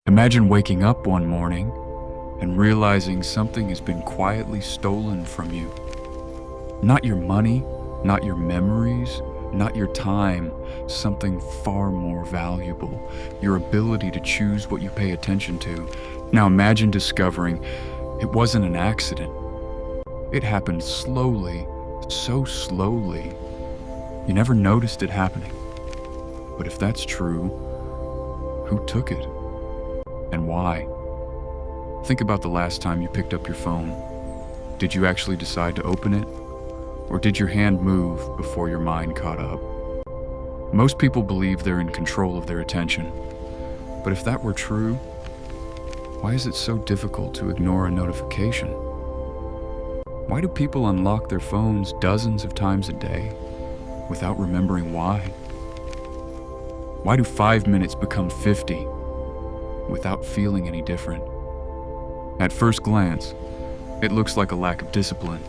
Imagine waking up one morning and realizing something has been quietly stolen from you. Not your money, not your memories, not your time, something far more valuable, your ability to choose what you pay attention to. Now imagine discovering it wasn't an accident. It happened slowly, so slowly, you never noticed it happening. But if that's true, who took it? And why? Think about the last time you picked up your phone. Did you actually decide to open it? Or did your hand move before your mind caught up? Most people believe they're in control of their attention. But if that were true, why is it so difficult to ignore a notification? Why do people unlock their phones dozens of times a day without remembering why? Why do 5 minutes become 50 without feeling any different? At first glance, it looks like a lack of discipline.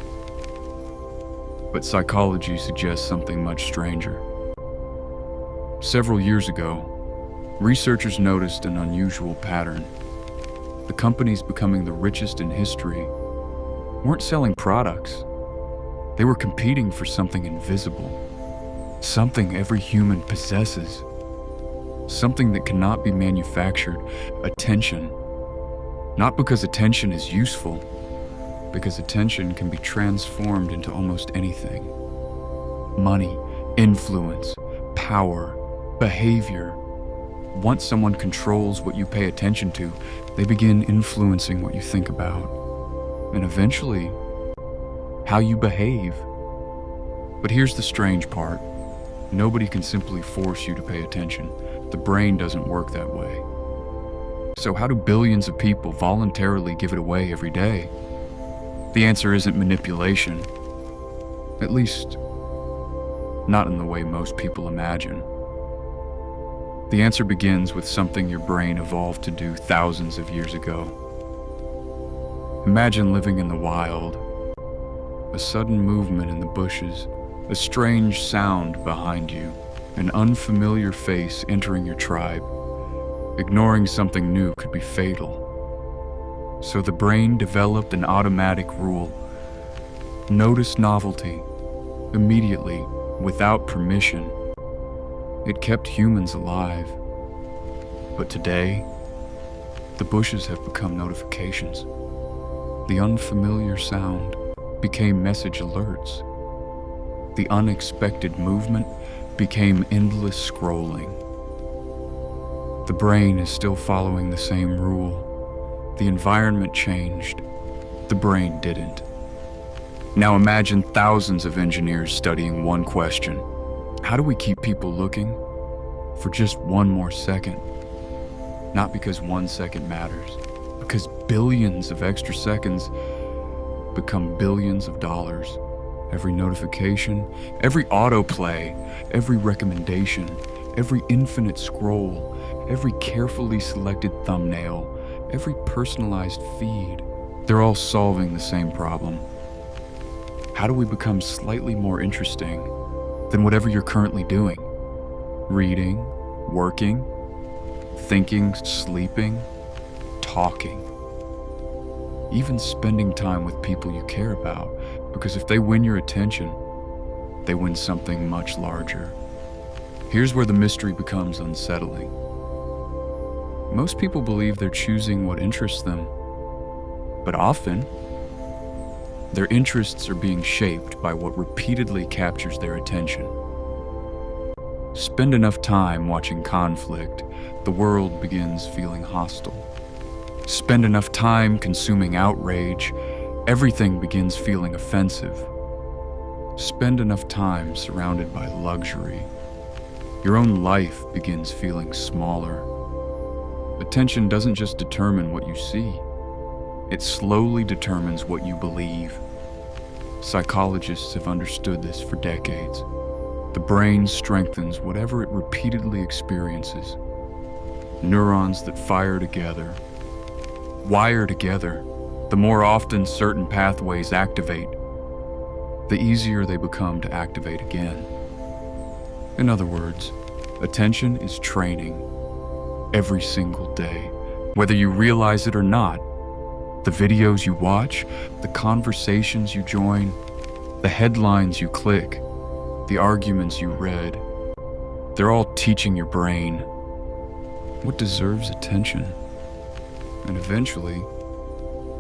But psychology suggests something much stranger. Several years ago, researchers noticed an unusual pattern. The companies becoming the richest in history weren't selling products. They were competing for something invisible, something every human possesses, something that cannot be manufactured: attention. Not because attention is useful, because attention can be transformed into almost anything. Money, influence, power, behavior. Once someone controls what you pay attention to, they begin influencing what you think about, and eventually, how you behave. But here's the strange part. Nobody can simply force you to pay attention. The brain doesn't work that way. So how do billions of people voluntarily give it away every day? The answer isn't manipulation. At least, not in the way most people imagine. The answer begins with something your brain evolved to do thousands of years ago. Imagine living in the wild. A sudden movement in the bushes, a strange sound behind you, an unfamiliar face entering your tribe. Ignoring something new could be fatal. So the brain developed an automatic rule. Notice novelty immediately, without permission. It kept humans alive. But today, the bushes have become notifications. The unfamiliar sound became message alerts. The unexpected movement became endless scrolling. The brain is still following the same rule. The environment changed. The brain didn't. Now imagine thousands of engineers studying one question. How do we keep people looking for just one more second? Not because 1 second matters, because billions of extra seconds become billions of dollars. Every notification, every autoplay, every recommendation, every infinite scroll, every carefully selected thumbnail, every personalized feed, they're all solving the same problem. How do we become slightly more interesting than whatever you're currently doing? Reading, working, thinking, sleeping, talking. Even spending time with people you care about, because if they win your attention, they win something much larger. Here's where the mystery becomes unsettling. Most people believe they're choosing what interests them, but often, their interests are being shaped by what repeatedly captures their attention. Spend enough time watching conflict, the world begins feeling hostile. Spend enough time consuming outrage, everything begins feeling offensive. Spend enough time surrounded by luxury, your own life begins feeling smaller. Attention doesn't just determine what you see, it slowly determines what you believe. Psychologists have understood this for decades. The brain strengthens whatever it repeatedly experiences. Neurons that fire together, wire together, the more often certain pathways activate, the easier they become to activate again. In other words, attention is training every single day, Whether you realize it or not, the videos you watch, the conversations you join, the headlines you click, the arguments you read, they're all teaching your brain what deserves attention. And eventually,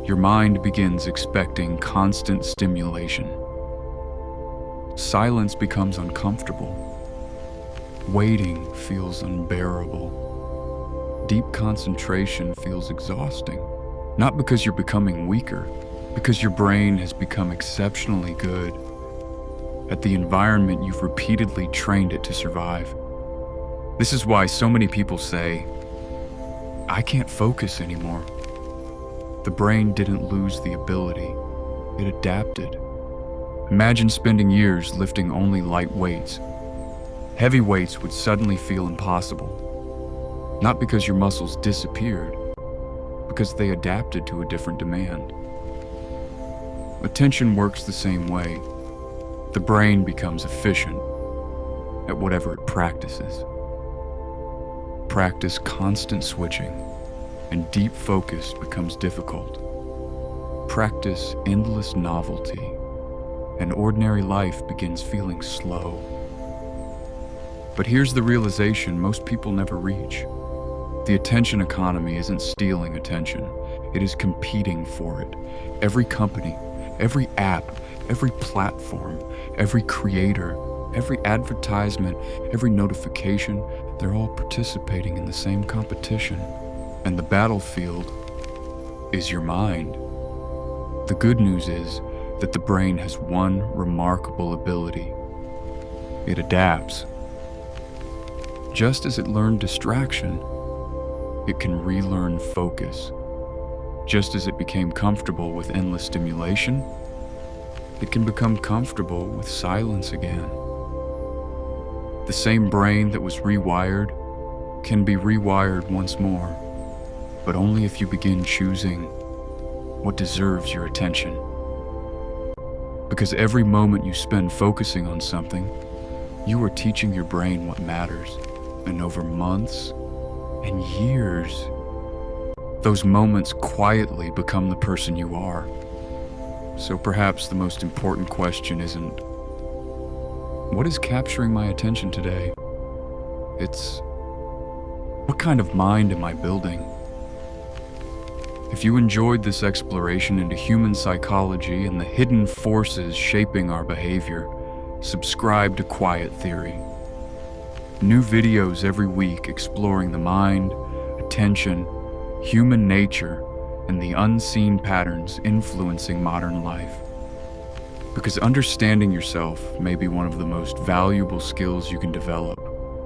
your mind begins expecting constant stimulation. Silence becomes uncomfortable. Waiting feels unbearable. Deep concentration feels exhausting. Not because you're becoming weaker, because your brain has become exceptionally good at the environment you've repeatedly trained it to survive. This is why so many people say, "I can't focus anymore." The brain didn't lose the ability, it adapted. Imagine spending years lifting only light weights. Heavy weights would suddenly feel impossible. Not because your muscles disappeared, because they adapted to a different demand. Attention works the same way. The brain becomes efficient at whatever it practices. Practice constant switching, and deep focus becomes difficult. Practice endless novelty, and ordinary life begins feeling slow. But here's the realization most people never reach. The attention economy isn't stealing attention, it is competing for it. Every company, every app, every platform, every creator, every advertisement, every notification, they're all participating in the same competition. And the battlefield is your mind. The good news is that the brain has one remarkable ability. It adapts. Just as it learned distraction, it can relearn focus. Just as it became comfortable with endless stimulation, it can become comfortable with silence again. The same brain that was rewired can be rewired once more, but only if you begin choosing what deserves your attention. Because every moment you spend focusing on something, you are teaching your brain what matters. And over months and years, those moments quietly become the person you are. So perhaps the most important question isn't, what is capturing my attention today? It's, what kind of mind am I building? If you enjoyed this exploration into human psychology and the hidden forces shaping our behavior, subscribe to Quiet Theory. New videos every week exploring the mind, attention, human nature, and the unseen patterns influencing modern life. Because understanding yourself may be one of the most valuable skills you can develop.